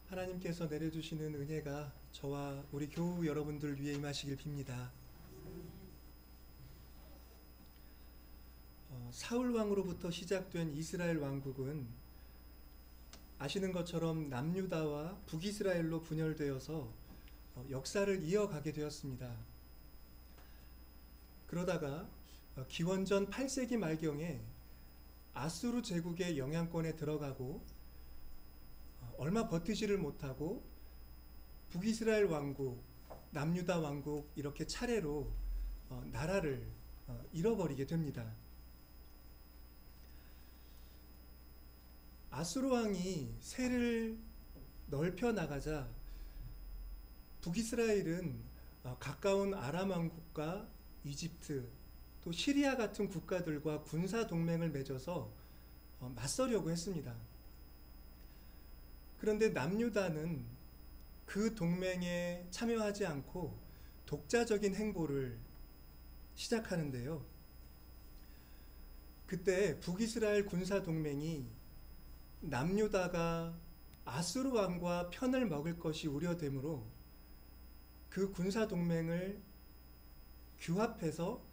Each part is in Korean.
하나님께서 내려주시는 은혜가 저와 우리 교우 여러분들 위해 임하시길 빕니다. 사울 왕으로부터 시작된 이스라엘 왕국은 아시는 것처럼 남유다와 북이스라엘로 분열되어서 역사를 이어가게 되었습니다. 그러다가 기원전 8세기 말경에 아수르 제국의 영향권에 들어가고 얼마 버티지를 못하고 북이스라엘 왕국, 남유다 왕국 이렇게 차례로 나라를 잃어버리게 됩니다. 아수르 왕이 세를 넓혀 나가자 북이스라엘은 가까운 아람 왕국과 이집트 또 시리아 같은 국가들과 군사 동맹을 맺어서 맞서려고 했습니다. 그런데 남유다는 그 동맹에 참여하지 않고 독자적인 행보를 시작하는데요. 그때 북이스라엘 군사 동맹이 남유다가 아수르 왕과 편을 먹을 것이 우려되므로 그 군사 동맹을 규합해서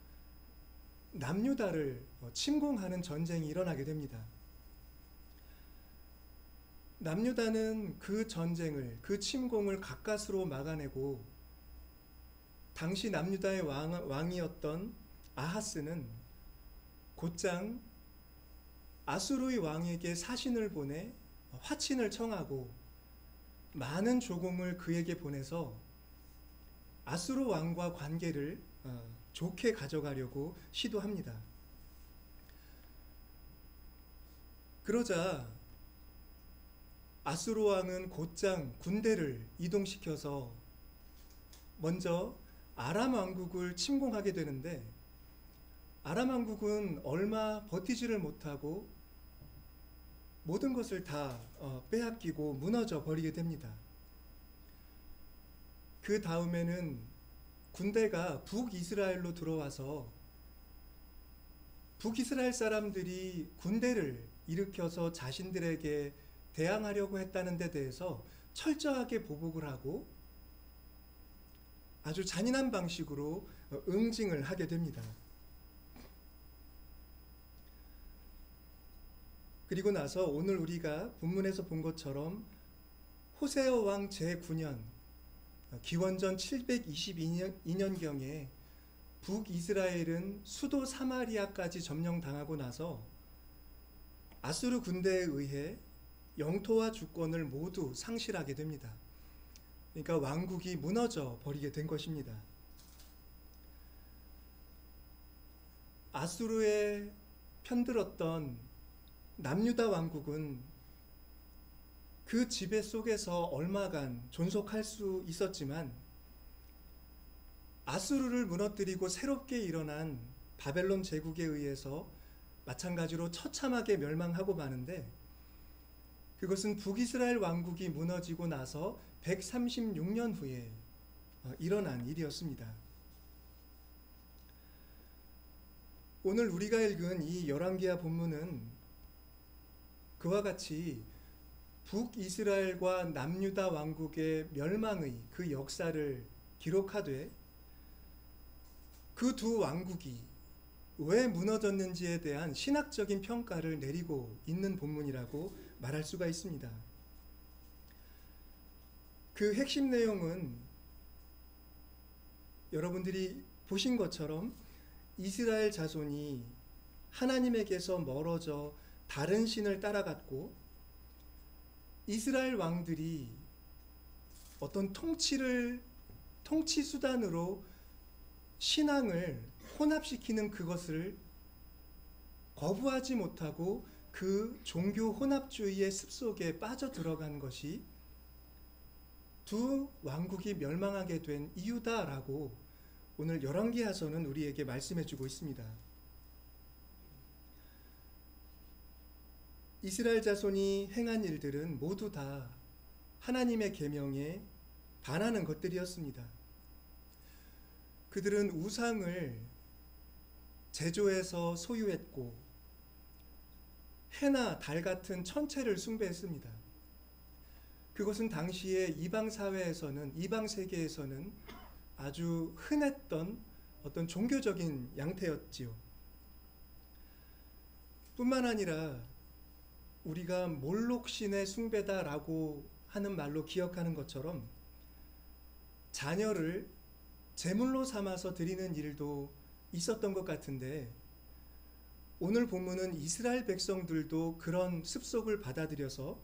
남유다를 침공하는 전쟁이 일어나게 됩니다. 남유다는 그 전쟁을, 그 침공을 가까스로 막아내고 당시 남유다의 왕이었던 아하스는 곧장 아수르의 왕에게 사신을 보내 화친을 청하고 많은 조공을 그에게 보내서 아수르 왕과 관계를 좋게 가져가려고 시도합니다. 그러자 아수르 왕은 곧장 군대를 이동시켜서 먼저 아람 왕국을 침공하게 되는데 아람 왕국은 얼마 버티지를 못하고 모든 것을 다 빼앗기고 무너져 버리게 됩니다. 그 다음에는 군대가 북이스라엘로 들어와서 북이스라엘 사람들이 군대를 일으켜서 자신들에게 대항하려고 했다는 데 대해서 철저하게 보복을 하고 아주 잔인한 방식으로 응징을 하게 됩니다. 그리고 나서 오늘 우리가 본문에서 본 것처럼 호세아 왕 제9년 기원전 722년경에 북이스라엘은 수도 사마리아까지 점령당하고 나서 아수르 군대에 의해 영토와 주권을 모두 상실하게 됩니다. 그러니까 왕국이 무너져 버리게 된 것입니다. 아수르에 편들었던 남유다 왕국은 그 지배 속에서 얼마간 존속할 수 있었지만 아수르를 무너뜨리고 새롭게 일어난 바벨론 제국에 의해서 마찬가지로 처참하게 멸망하고 마는데, 그것은 북이스라엘 왕국이 무너지고 나서 136년 후에 일어난 일이었습니다. 오늘 우리가 읽은 이 열왕기하 본문은 그와 같이 북이스라엘과 남유다 왕국의 멸망의 그 역사를 기록하되, 그 두 왕국이 왜 무너졌는지에 대한 신학적인 평가를 내리고 있는 본문이라고 말할 수가 있습니다. 그 핵심 내용은 여러분들이 보신 것처럼 이스라엘 자손이 하나님에게서 멀어져 다른 신을 따라갔고, 이스라엘 왕들이 어떤 통치 수단으로 신앙을 혼합시키는 그것을 거부하지 못하고 그 종교 혼합주의의 습속에 빠져들어간 것이 두 왕국이 멸망하게 된 이유다라고 오늘 열왕기하서는 우리에게 말씀해주고 있습니다. 이스라엘 자손이 행한 일들은 모두 다 하나님의 계명에 반하는 것들이었습니다. 그들은 우상을 제조해서 소유했고, 해나 달 같은 천체를 숭배했습니다. 그것은 당시에 이방 사회에서는, 이방 세계에서는 아주 흔했던 어떤 종교적인 양태였지요. 뿐만 아니라 우리가 몰록신의 숭배다라고 하는 말로 기억하는 것처럼 자녀를 제물로 삼아서 드리는 일도 있었던 것 같은데, 오늘 본문은 이스라엘 백성들도 그런 습속을 받아들여서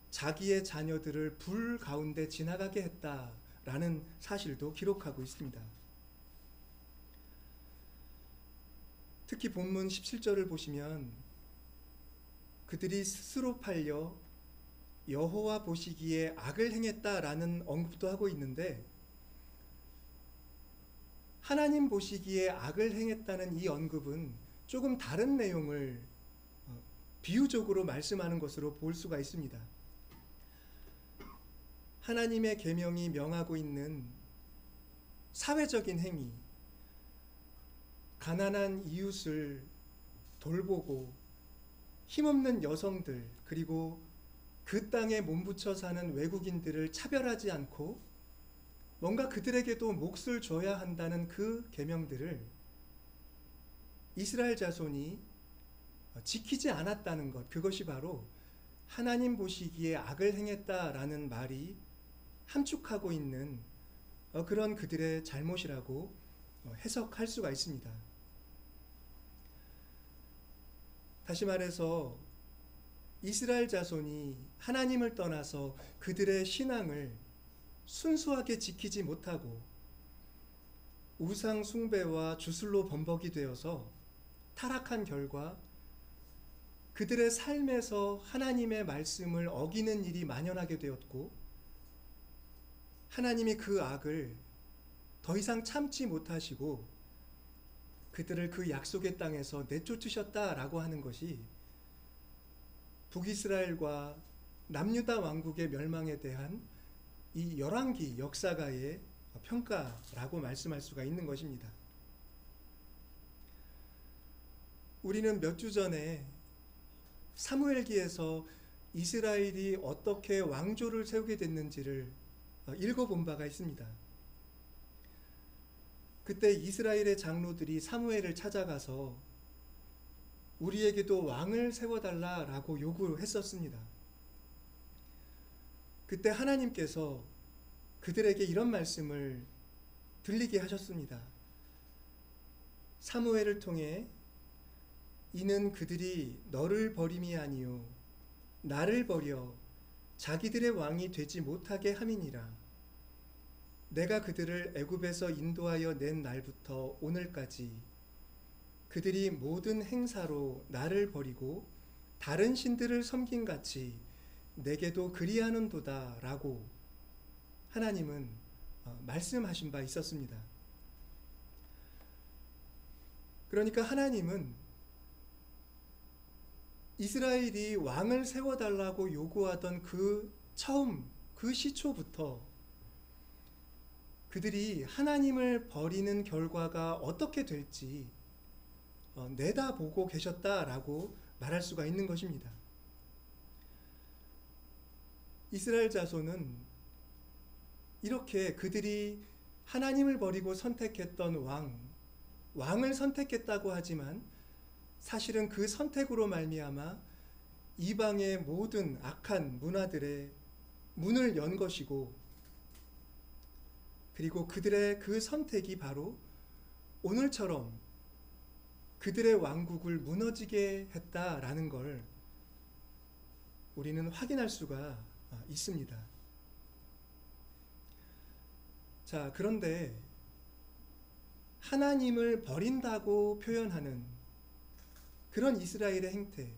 자기의 자녀들을 불 가운데 지나가게 했다라는 사실도 기록하고 있습니다. 특히 본문 17절을 보시면 그들이 스스로 팔려 여호와 보시기에 악을 행했다라는 언급도 하고 있는데, 하나님 보시기에 악을 행했다는 이 언급은 조금 다른 내용을 비유적으로 말씀하는 것으로 볼 수가 있습니다. 하나님의 계명이 명하고 있는 사회적인 행위, 가난한 이웃을 돌보고 힘없는 여성들, 그리고 그 땅에 몸붙여 사는 외국인들을 차별하지 않고 뭔가 그들에게도 몫을 줘야 한다는 그 계명들을 이스라엘 자손이 지키지 않았다는 것, 그것이 바로 하나님 보시기에 악을 행했다라는 말이 함축하고 있는 그런 그들의 잘못이라고 해석할 수가 있습니다. 다시 말해서 이스라엘 자손이 하나님을 떠나서 그들의 신앙을 순수하게 지키지 못하고 우상 숭배와 주술로 범벅이 되어서 타락한 결과 그들의 삶에서 하나님의 말씀을 어기는 일이 만연하게 되었고, 하나님이 그 악을 더 이상 참지 못하시고 그들을 그 약속의 땅에서 내쫓으셨다라고 하는 것이 북이스라엘과 남유다 왕국의 멸망에 대한 이 열왕기 역사가의 평가라고 말씀할 수가 있는 것입니다. 우리는 몇 주 전에 사무엘기에서 이스라엘이 어떻게 왕조를 세우게 됐는지를 읽어본 바가 있습니다. 그때 이스라엘의 장로들이 사무엘을 찾아가서 우리에게도 왕을 세워달라라고 요구했었습니다. 그때 하나님께서 그들에게 이런 말씀을 들리게 하셨습니다. 사무엘을 통해 이는 그들이 너를 버림이 아니요 나를 버려 자기들의 왕이 되지 못하게 함이니라. 내가 그들을 애굽에서 인도하여 낸 날부터 오늘까지 그들이 모든 행사로 나를 버리고 다른 신들을 섬긴 같이 내게도 그리하는도다 라고 하나님은 말씀하신 바 있었습니다. 그러니까 하나님은 이스라엘이 왕을 세워달라고 요구하던 그 시초부터 그들이 하나님을 버리는 결과가 어떻게 될지 내다보고 계셨다라고 말할 수가 있는 것입니다. 이스라엘 자손은 이렇게 그들이 하나님을 버리고 선택했던 왕을 선택했다고 하지만 사실은 그 선택으로 말미암아 이방의 모든 악한 문화들의 문을 연 것이고, 그리고 그들의 그 선택이 바로 오늘처럼 그들의 왕국을 무너지게 했다라는 걸 우리는 확인할 수가 있습니다. 자, 그런데 하나님을 버린다고 표현하는 그런 이스라엘의 행태,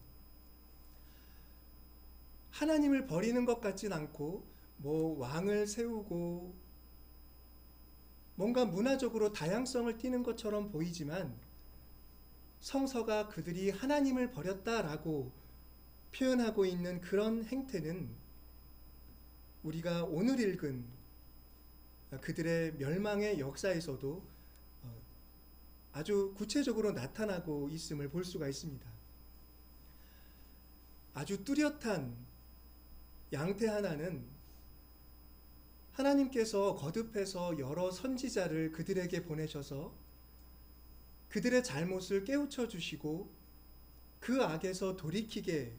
하나님을 버리는 것 같진 않고 왕을 세우고 뭔가 문화적으로 다양성을 띠는 것처럼 보이지만, 성서가 그들이 하나님을 버렸다라고 표현하고 있는 그런 행태는 우리가 오늘 읽은 그들의 멸망의 역사에서도 아주 구체적으로 나타나고 있음을 볼 수가 있습니다. 아주 뚜렷한 양태 하나는 하나님께서 거듭해서 여러 선지자를 그들에게 보내셔서 그들의 잘못을 깨우쳐 주시고 그 악에서 돌이키게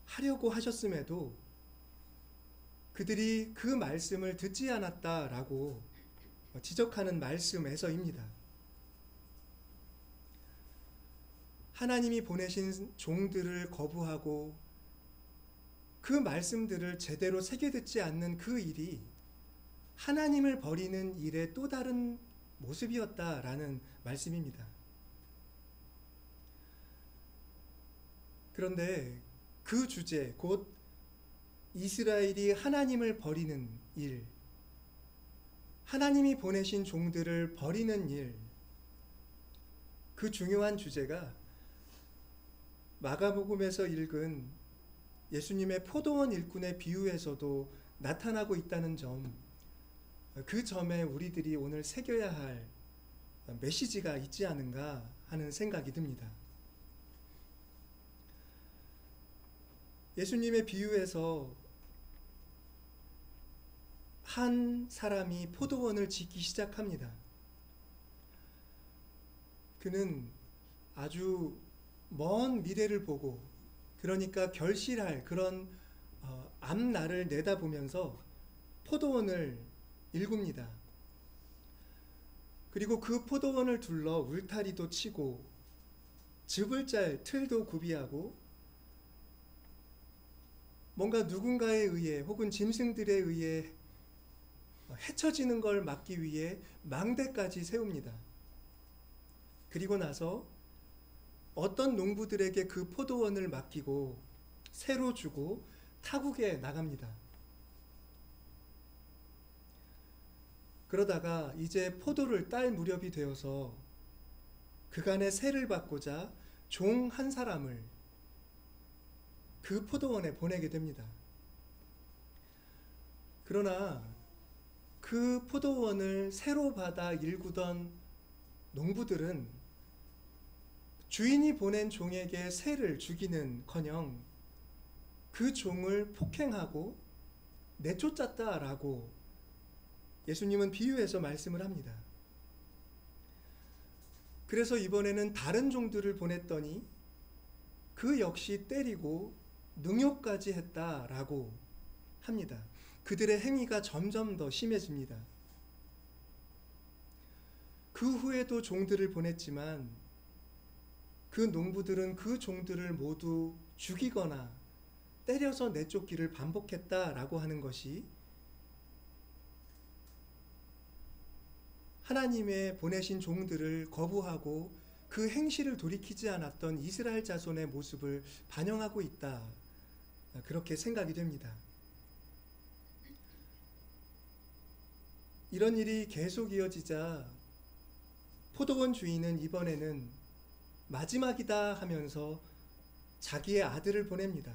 하려고 하셨음에도 그들이 그 말씀을 듣지 않았다라고 지적하는 말씀에서입니다. 하나님이 보내신 종들을 거부하고 그 말씀들을 제대로 새겨 듣지 않는 그 일이 하나님을 버리는 일의 또 다른 모습이었다라는 말씀입니다. 그런데 그 주제, 곧 이스라엘이 하나님을 버리는 일, 하나님이 보내신 종들을 버리는 일, 그 중요한 주제가 마가복음에서 읽은 예수님의 포도원 일꾼의 비유에서도 나타나고 있다는 점, 그 점에 우리들이 오늘 새겨야 할 메시지가 있지 않은가 하는 생각이 듭니다. 예수님의 비유에서 한 사람이 포도원을 짓기 시작합니다. 그는 아주 먼 미래를 보고, 그러니까 결실할 그런 앞날을 내다보면서 포도원을 일굽니다. 그리고 그 포도원을 둘러 울타리도 치고 즙을 짤 틀도 구비하고 뭔가 누군가에 의해 혹은 짐승들에 의해 헤쳐지는 걸 막기 위해 망대까지 세웁니다. 그리고 나서 어떤 농부들에게 그 포도원을 맡기고 새로 주고 타국에 나갑니다. 그러다가 이제 포도를 딸 무렵이 되어서 그간의 세를 받고자 종 한 사람을 그 포도원에 보내게 됩니다. 그러나 그 포도원을 새로 받아 일구던 농부들은 주인이 보낸 종에게 새를 주기는커녕 그 종을 폭행하고 내쫓았다라고 예수님은 비유해서 말씀을 합니다. 그래서 이번에는 다른 종들을 보냈더니 그 역시 때리고 능욕까지 했다라고 합니다. 그들의 행위가 점점 더 심해집니다. 그 후에도 종들을 보냈지만 그 농부들은 그 종들을 모두 죽이거나 때려서 내쫓기를 반복했다라고 하는 것이 하나님의 보내신 종들을 거부하고 그 행실을 돌이키지 않았던 이스라엘 자손의 모습을 반영하고 있다. 그렇게 생각이 됩니다. 이런 일이 계속 이어지자 포도원 주인은 이번에는 마지막이다 하면서 자기의 아들을 보냅니다.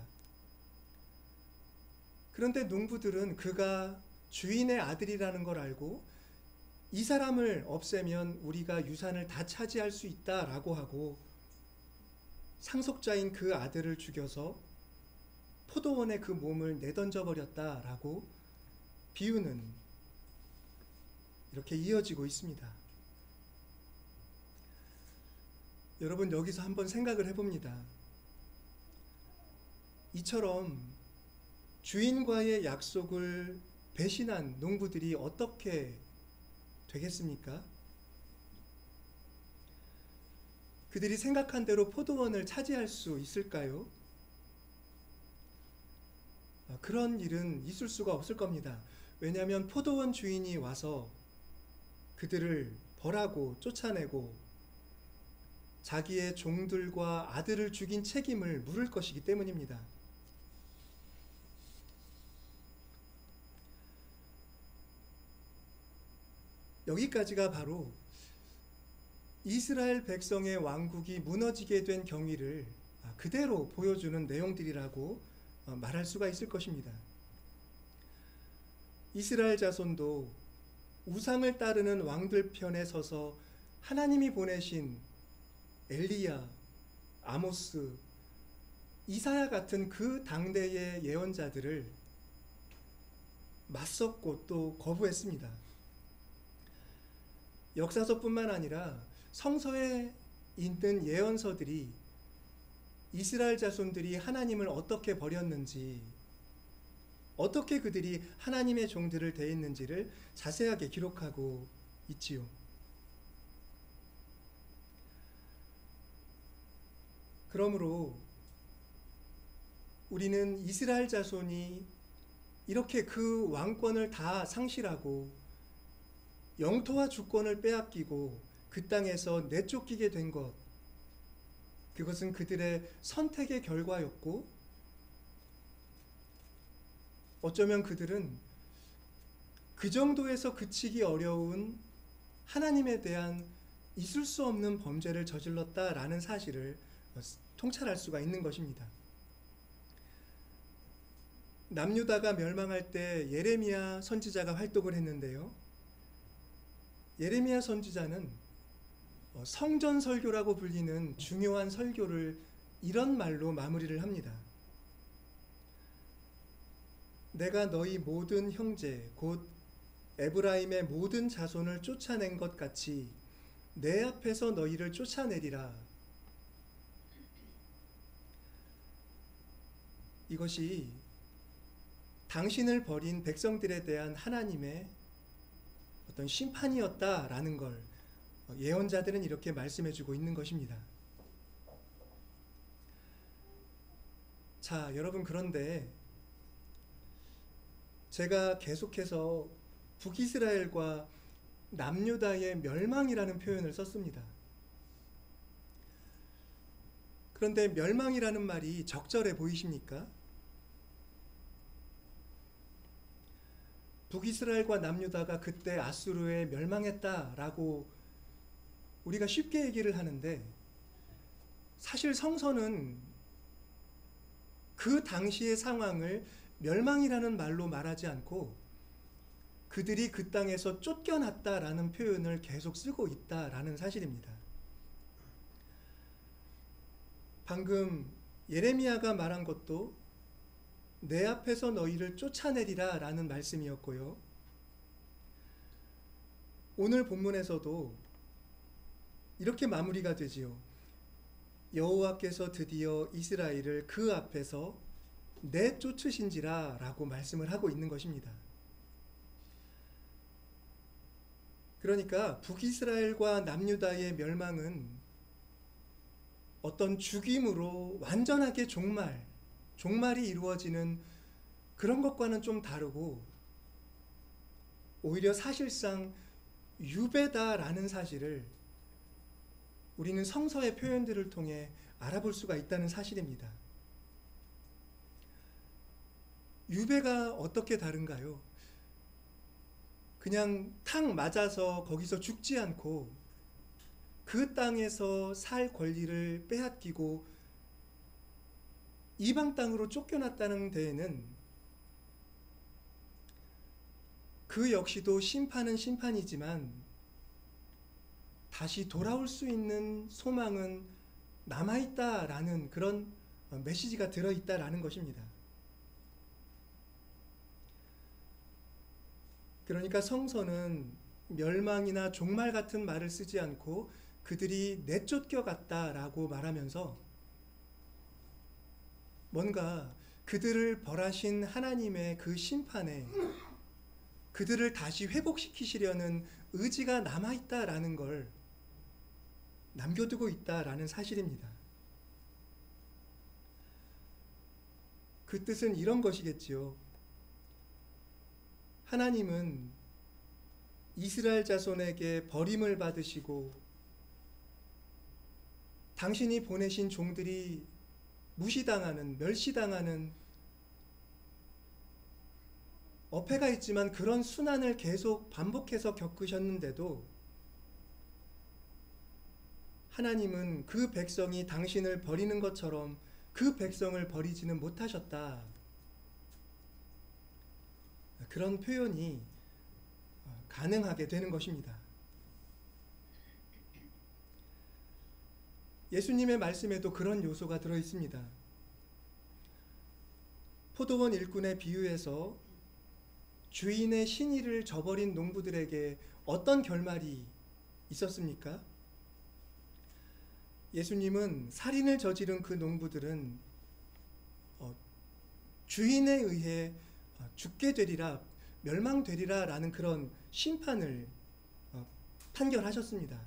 그런데 농부들은 그가 주인의 아들이라는 걸 알고 이 사람을 없애면 우리가 유산을 다 차지할 수 있다라고 하고 상속자인 그 아들을 죽여서 포도원에 그 몸을 내던져 버렸다라고 비유는 이렇게 이어지고 있습니다. 여러분, 여기서 한번 생각을 해봅니다. 이처럼 주인과의 약속을 배신한 농부들이 어떻게 되겠습니까? 그들이 생각한 대로 포도원을 차지할 수 있을까요? 그런 일은 있을 수가 없을 겁니다. 왜냐하면 포도원 주인이 와서 그들을 벌하고 쫓아내고 자기의 종들과 아들을 죽인 책임을 물을 것이기 때문입니다. 여기까지가 바로 이스라엘 백성의 왕국이 무너지게 된 경위를 그대로 보여주는 내용들이라고 말할 수가 있을 것입니다. 이스라엘 자손도 우상을 따르는 왕들 편에 서서 하나님이 보내신 엘리야, 아모스, 이사야 같은 그 당대의 예언자들을 맞섰고 또 거부했습니다. 역사서뿐만 아니라 성서에 있는 예언서들이 이스라엘 자손들이 하나님을 어떻게 버렸는지, 어떻게 그들이 하나님의 종들을 대했는지를 자세하게 기록하고 있지요. 그러므로 우리는 이스라엘 자손이 이렇게 그 왕권을 다 상실하고 영토와 주권을 빼앗기고 그 땅에서 내쫓기게 된 것, 그것은 그들의 선택의 결과였고 어쩌면 그들은 그 정도에서 그치기 어려운 하나님에 대한 있을 수 없는 범죄를 저질렀다라는 사실을 통찰할 수가 있는 것입니다. 남유다가 멸망할 때 예레미야 선지자가 활동을 했는데요. 예레미야 선지자는 성전 설교라고 불리는 중요한 설교를 이런 말로 마무리를 합니다. 내가 너희 모든 형제 곧 에브라임의 모든 자손을 쫓아낸 것 같이 내 앞에서 너희를 쫓아내리라. 이것이 당신을 버린 백성들에 대한 하나님의 어떤 심판이었다라는 걸 예언자들은 이렇게 말씀해주고 있는 것입니다. 자, 여러분, 그런데 제가 계속해서 북이스라엘과 남유다의 멸망이라는 표현을 썼습니다. 그런데 멸망이라는 말이 적절해 보이십니까? 북이스라엘과 남유다가 그때 아수르에 멸망했다라고 우리가 쉽게 얘기를 하는데, 사실 성서는 그 당시의 상황을 멸망이라는 말로 말하지 않고 그들이 그 땅에서 쫓겨났다라는 표현을 계속 쓰고 있다라는 사실입니다. 방금 예레미야가 말한 것도 내 앞에서 너희를 쫓아내리라 라는 말씀이었고요. 오늘 본문에서도 이렇게 마무리가 되지요. 여호와께서 드디어 이스라엘을 그 앞에서 내쫓으신지라 라고 말씀을 하고 있는 것입니다. 그러니까 북이스라엘과 남유다의 멸망은 어떤 죽임으로 완전하게 종말이 이루어지는 그런 것과는 좀 다르고 오히려 사실상 유배다라는 사실을 우리는 성서의 표현들을 통해 알아볼 수가 있다는 사실입니다. 유배가 어떻게 다른가요? 그냥 탁 맞아서 거기서 죽지 않고 그 땅에서 살 권리를 빼앗기고 이방 땅으로 쫓겨났다는 데에는 그 역시도 심판은 심판이지만 다시 돌아올 수 있는 소망은 남아있다라는 그런 메시지가 들어있다라는 것입니다. 그러니까 성서는 멸망이나 종말 같은 말을 쓰지 않고 그들이 내쫓겨갔다라고 말하면서 뭔가 그들을 벌하신 하나님의 그 심판에 그들을 다시 회복시키시려는 의지가 남아있다라는 걸 남겨두고 있다라는 사실입니다. 그 뜻은 이런 것이겠지요. 하나님은 이스라엘 자손에게 버림을 받으시고 당신이 보내신 종들이 무시당하는, 멸시당하는 어폐가 있지만 그런 순환을 계속 반복해서 겪으셨는데도 하나님은 그 백성이 당신을 버리는 것처럼 그 백성을 버리지는 못하셨다. 그런 표현이 가능하게 되는 것입니다. 예수님의 말씀에도 그런 요소가 들어 있습니다. 포도원 일꾼의 비유에서 주인의 신의를 저버린 농부들에게 어떤 결말이 있었습니까? 예수님은 살인을 저지른 그 농부들은 주인에 의해 죽게 되리라, 멸망되리라 라는 그런 심판을 판결하셨습니다.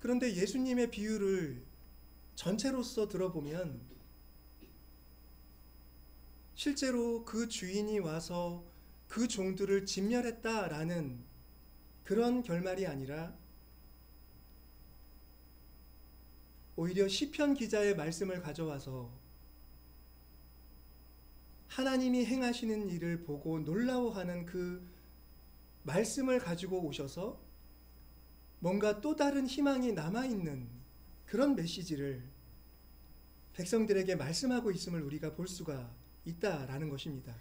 그런데 예수님의 비유를 전체로서 들어보면 실제로 그 주인이 와서 그 종들을 진멸했다라는 그런 결말이 아니라 오히려 시편 기자의 말씀을 가져와서 하나님이 행하시는 일을 보고 놀라워하는 그 말씀을 가지고 오셔서 뭔가 또 다른 희망이 남아있는 그런 메시지를 백성들에게 말씀하고 있음을 우리가 볼 수가 있다라는 것입니다.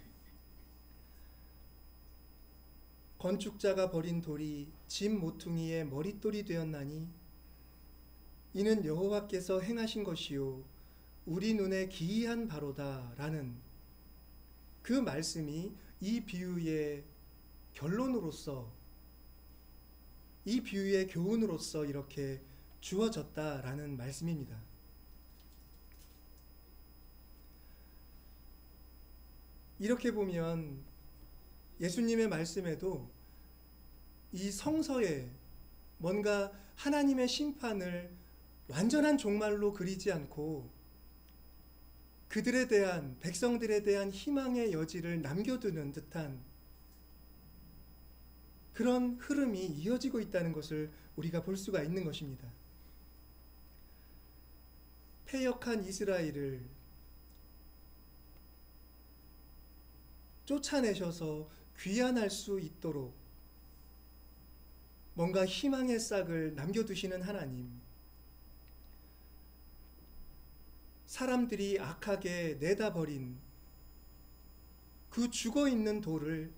건축자가 버린 돌이 집 모퉁이의 머릿돌이 되었나니 이는 여호와께서 행하신 것이요 우리 눈에 기이한 바로다 라는 그 말씀이 이 비유의 결론으로서, 이 비유의 교훈으로서 이렇게 주어졌다라는 말씀입니다. 이렇게 보면 예수님의 말씀에도 이 성서에 뭔가 하나님의 심판을 완전한 종말로 그리지 않고 그들에 대한, 백성들에 대한 희망의 여지를 남겨두는 듯한 그런 흐름이 이어지고 있다는 것을 우리가 볼 수가 있는 것입니다. 패역한 이스라엘을 쫓아내셔서 귀환할 수 있도록 뭔가 희망의 싹을 남겨두시는 하나님, 사람들이 악하게 내다버린 그 죽어있는 돌을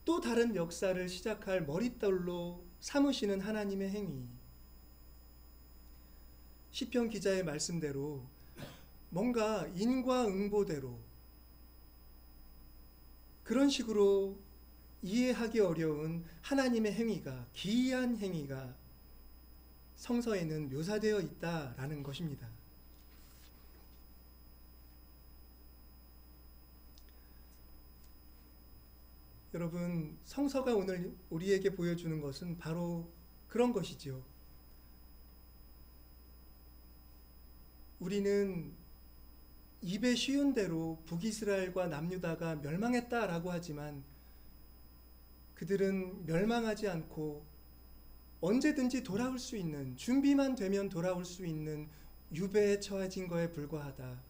또 다른 역사를 시작할 머릿돌로 삼으시는 하나님의 행위, 시편 기자의 말씀대로 뭔가 인과응보대로 그런 식으로 이해하기 어려운 하나님의 행위가, 기이한 행위가 성서에는 묘사되어 있다라는 것입니다. 여러분, 성서가 오늘 우리에게 보여주는 것은 바로 그런 것이지요. 우리는 입에 쉬운 대로 북이스라엘과 남유다가 멸망했다라고 하지만 그들은 멸망하지 않고 언제든지 돌아올 수 있는, 준비만 되면 돌아올 수 있는 유배에 처해진 거에 불과하다.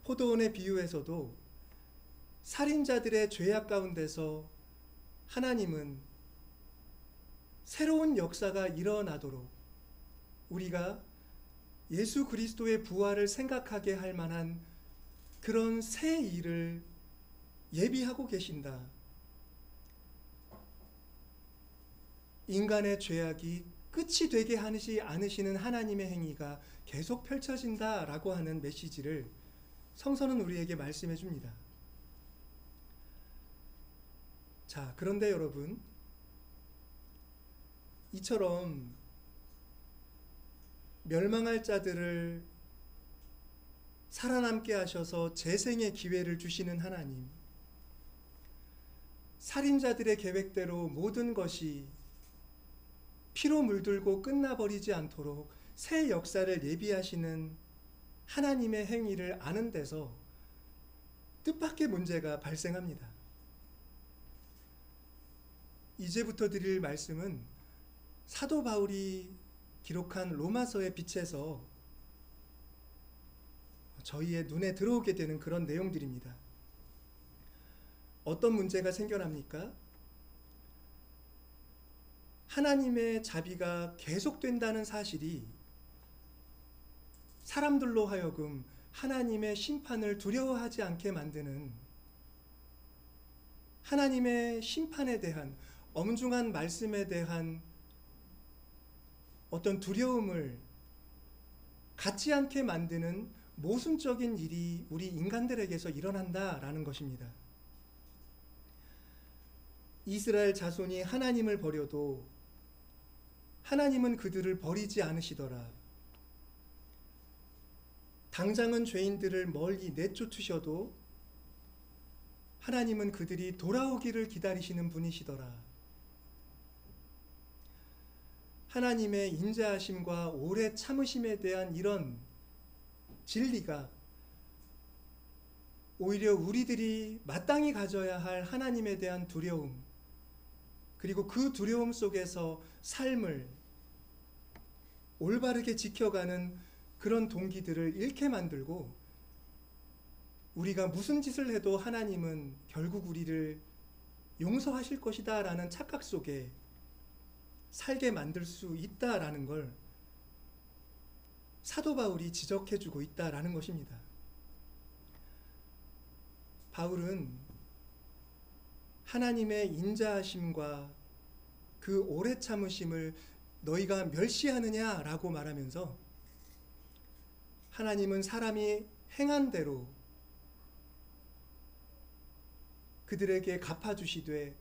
포도원의 비유에서도 살인자들의 죄악 가운데서 하나님은 새로운 역사가 일어나도록 우리가 예수 그리스도의 부활을 생각하게 할 만한 그런 새 일을 예비하고 계신다. 인간의 죄악이 끝이 되게 하지 않으시는 하나님의 행위가 계속 펼쳐진다라고 하는 메시지를 성서는 우리에게 말씀해 줍니다. 자, 그런데 여러분, 이처럼 멸망할 자들을 살아남게 하셔서 재생의 기회를 주시는 하나님, 살인자들의 계획대로 모든 것이 피로 물들고 끝나버리지 않도록 새 역사를 예비하시는 하나님의 행위를 아는 데서 뜻밖의 문제가 발생합니다. 이제부터 드릴 말씀은 사도 바울이 기록한 로마서에 비춰서 저희의 눈에 들어오게 되는 그런 내용들입니다. 어떤 문제가 생겨납니까? 하나님의 자비가 계속된다는 사실이 사람들로 하여금 하나님의 심판을 두려워하지 않게 만드는, 하나님의 심판에 대한, 엄중한 말씀에 대한 어떤 두려움을 갖지 않게 만드는 모순적인 일이 우리 인간들에게서 일어난다라는 것입니다. 이스라엘 자손이 하나님을 버려도 하나님은 그들을 버리지 않으시더라. 당장은 죄인들을 멀리 내쫓으셔도 하나님은 그들이 돌아오기를 기다리시는 분이시더라. 하나님의 인자하심과 오래 참으심에 대한 이런 진리가 오히려 우리들이 마땅히 가져야 할 하나님에 대한 두려움, 그리고 그 두려움 속에서 삶을 올바르게 지켜가는 그런 동기들을 잃게 만들고, 우리가 무슨 짓을 해도 하나님은 결국 우리를 용서하실 것이다 라는 착각 속에 살게 만들 수 있다라는 걸 사도 바울이 지적해주고 있다라는 것입니다. 바울은 하나님의 인자하심과 그 오래 참으심을 너희가 멸시하느냐라고 말하면서, 하나님은 사람이 행한 대로 그들에게 갚아주시되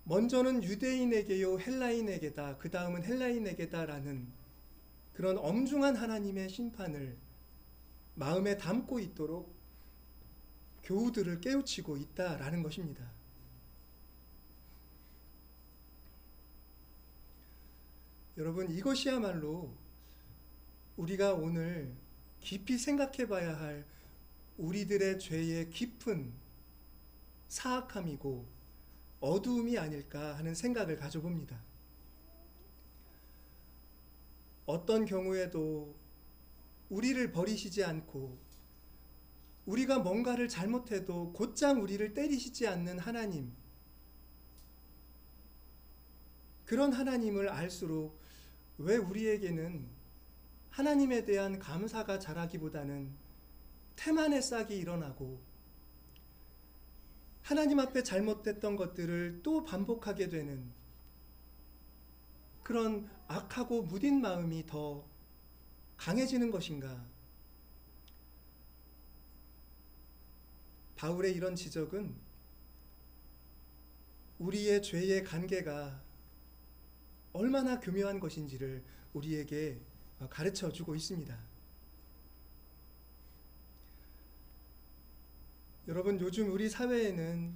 먼저는 유대인에게요 헬라인에게다, 그 다음은 헬라인에게다라는 그런 엄중한 하나님의 심판을 마음에 담고 있도록 교우들을 깨우치고 있다라는 것입니다. 여러분, 이것이야말로 우리가 오늘 깊이 생각해 봐야 할 우리들의 죄의 깊은 사악함이고 어두움이 아닐까 하는 생각을 가져봅니다. 어떤 경우에도 우리를 버리시지 않고 우리가 뭔가를 잘못해도 곧장 우리를 때리시지 않는 하나님, 그런 하나님을 알수록 왜 우리에게는 하나님에 대한 감사가 자라기보다는 태만의 싹이 일어나고 하나님 앞에 잘못됐던 것들을 또 반복하게 되는 그런 악하고 무딘 마음이 더 강해지는 것인가? 바울의 이런 지적은 우리의 죄의 관계가 얼마나 교묘한 것인지를 우리에게 가르쳐 주고 있습니다. 여러분, 요즘 우리 사회에는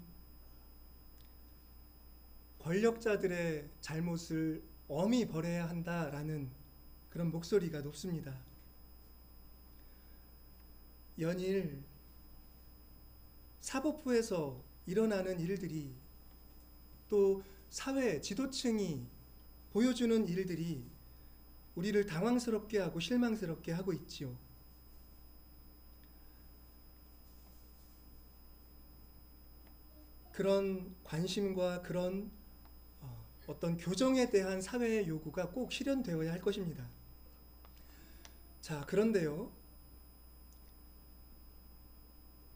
권력자들의 잘못을 엄히 벌해야 한다라는 그런 목소리가 높습니다. 연일 사법부에서 일어나는 일들이, 또 사회 지도층이 보여주는 일들이 우리를 당황스럽게 하고 실망스럽게 하고 있지요. 그런 관심과 그런 어떤 교정에 대한 사회의 요구가 꼭 실현되어야 할 것입니다. 자, 그런데요.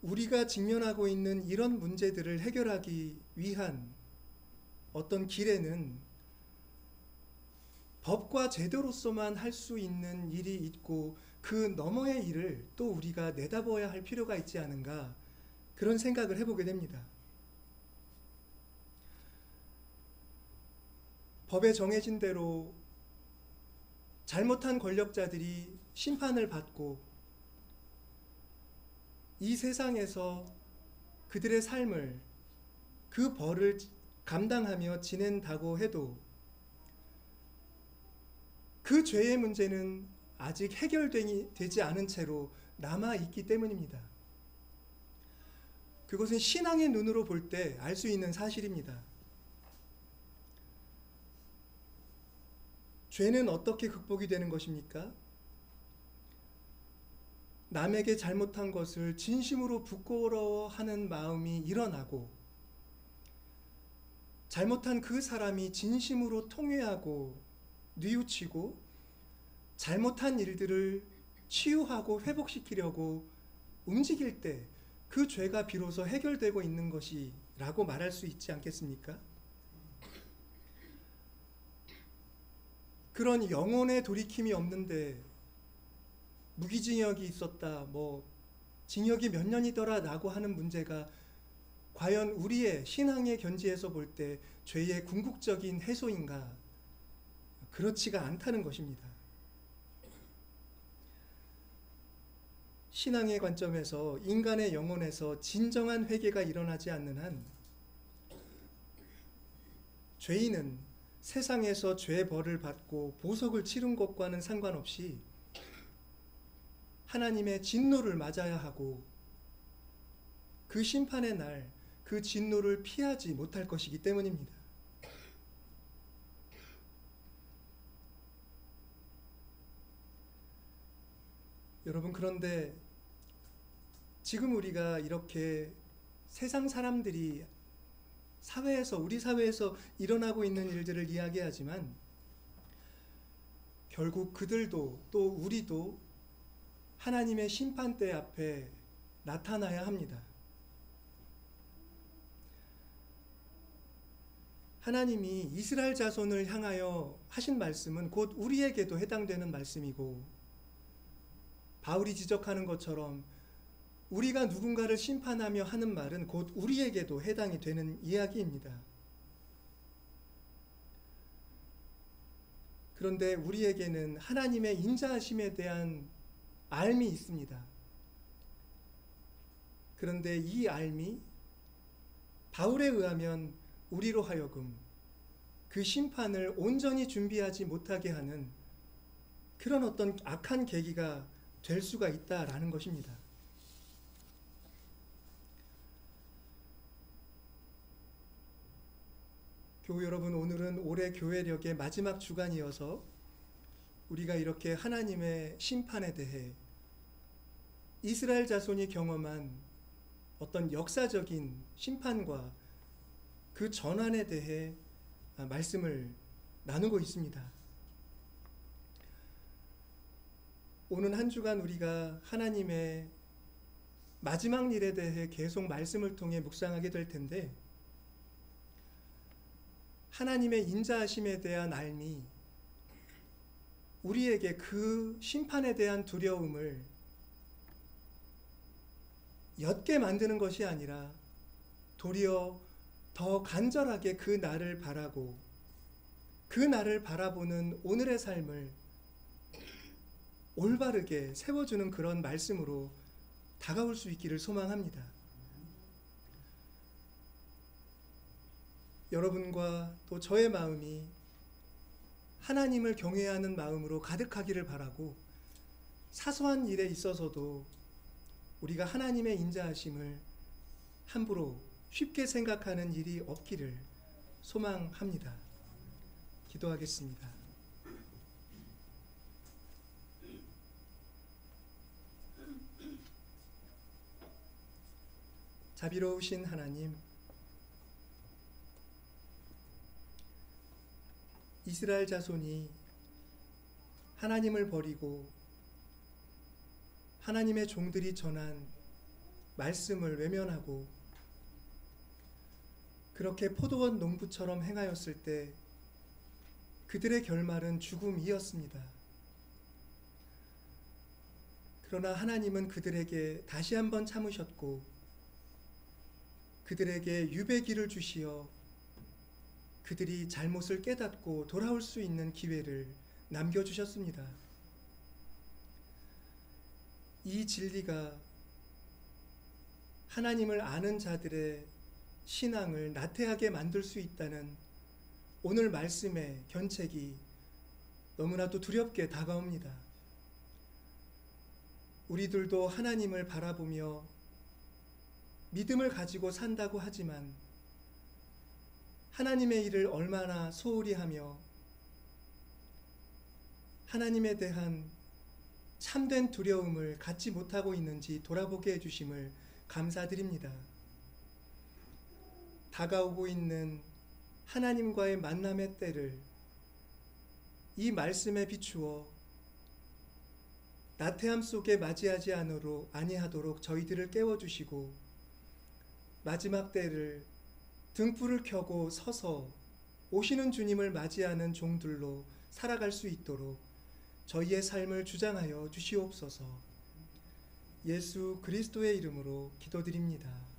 우리가 직면하고 있는 이런 문제들을 해결하기 위한 어떤 길에는 법과 제도로서만 할 수 있는 일이 있고 그 너머의 일을 또 우리가 내다봐야 할 필요가 있지 않은가, 그런 생각을 해보게 됩니다. 법에 정해진 대로 잘못한 권력자들이 심판을 받고 이 세상에서 그들의 삶을, 그 벌을 감당하며 지낸다고 해도 그 죄의 문제는 아직 해결되지 않은 채로 남아있기 때문입니다. 그것은 신앙의 눈으로 볼 때 알 수 있는 사실입니다. 죄는 어떻게 극복이 되는 것입니까? 남에게 잘못한 것을 진심으로 부끄러워하는 마음이 일어나고, 잘못한 그 사람이 진심으로 통회하고 뉘우치고 잘못한 일들을 치유하고 회복시키려고 움직일 때 그 죄가 비로소 해결되고 있는 것이라고 말할 수 있지 않겠습니까? 그런 영혼의 돌이킴이 없는데 무기징역이 있었다, 징역이 몇 년이더라 라고 하는 문제가 과연 우리의 신앙의 견지에서 볼 때 죄의 궁극적인 해소인가? 그렇지가 않다는 것입니다. 신앙의 관점에서 인간의 영혼에서 진정한 회개가 일어나지 않는 한 죄인은 세상에서 죄 벌을 받고 보석을 치른 것과는 상관없이 하나님의 진노를 맞아야 하고, 그 심판의 날 그 진노를 피하지 못할 것이기 때문입니다. 여러분, 그런데 지금 우리가 이렇게 세상 사람들이 우리 사회에서 일어나고 있는 일들을 이야기하지만 결국 그들도 또 우리도 하나님의 심판대 앞에 나타나야 합니다. 하나님이 이스라엘 자손을 향하여 하신 말씀은 곧 우리에게도 해당되는 말씀이고, 바울이 지적하는 것처럼 우리가 누군가를 심판하며 하는 말은 곧 우리에게도 해당이 되는 이야기입니다. 그런데 우리에게는 하나님의 인자하심에 대한 알미 있습니다. 그런데 이 알미, 바울에 의하면 우리로 하여금 그 심판을 온전히 준비하지 못하게 하는 그런 어떤 악한 계기가 될 수가 있다라는 것입니다. 교우 여러분, 오늘은 올해 교회력의 마지막 주간이어서 우리가 이렇게 하나님의 심판에 대해 이스라엘 자손이 경험한 어떤 역사적인 심판과 그 전환에 대해 말씀을 나누고 있습니다. 오는 한 주간 우리가 하나님의 마지막 일에 대해 계속 말씀을 통해 묵상하게 될 텐데, 하나님의 인자하심에 대한 알미, 우리에게 그 심판에 대한 두려움을 옅게 만드는 것이 아니라 도리어 더 간절하게 그 날을 바라고 그 날을 바라보는 오늘의 삶을 올바르게 세워주는 그런 말씀으로 다가올 수 있기를 소망합니다. 여러분과 또 저의 마음이 하나님을 경외하는 마음으로 가득하기를 바라고, 사소한 일에 있어서도 우리가 하나님의 인자하심을 함부로 쉽게 생각하는 일이 없기를 소망합니다. 기도하겠습니다. 자비로우신 하나님, 이스라엘 자손이 하나님을 버리고 하나님의 종들이 전한 말씀을 외면하고 그렇게 포도원 농부처럼 행하였을 때 그들의 결말은 죽음이었습니다. 그러나 하나님은 그들에게 다시 한번 참으셨고 그들에게 유배기를 주시어 그들이 잘못을 깨닫고 돌아올 수 있는 기회를 남겨주셨습니다. 이 진리가 하나님을 아는 자들의 신앙을 나태하게 만들 수 있다는 오늘 말씀의 견책이 너무나도 두렵게 다가옵니다. 우리들도 하나님을 바라보며 믿음을 가지고 산다고 하지만 하나님의 일을 얼마나 소홀히 하며 하나님에 대한 참된 두려움을 갖지 못하고 있는지 돌아보게 해주심을 감사드립니다. 다가오고 있는 하나님과의 만남의 때를 이 말씀에 비추어 나태함 속에 맞이하지 아니하도록 저희들을 깨워주시고 마지막 때를 등불을 켜고 서서 오시는 주님을 맞이하는 종들로 살아갈 수 있도록 저희의 삶을 주장하여 주시옵소서. 예수 그리스도의 이름으로 기도드립니다.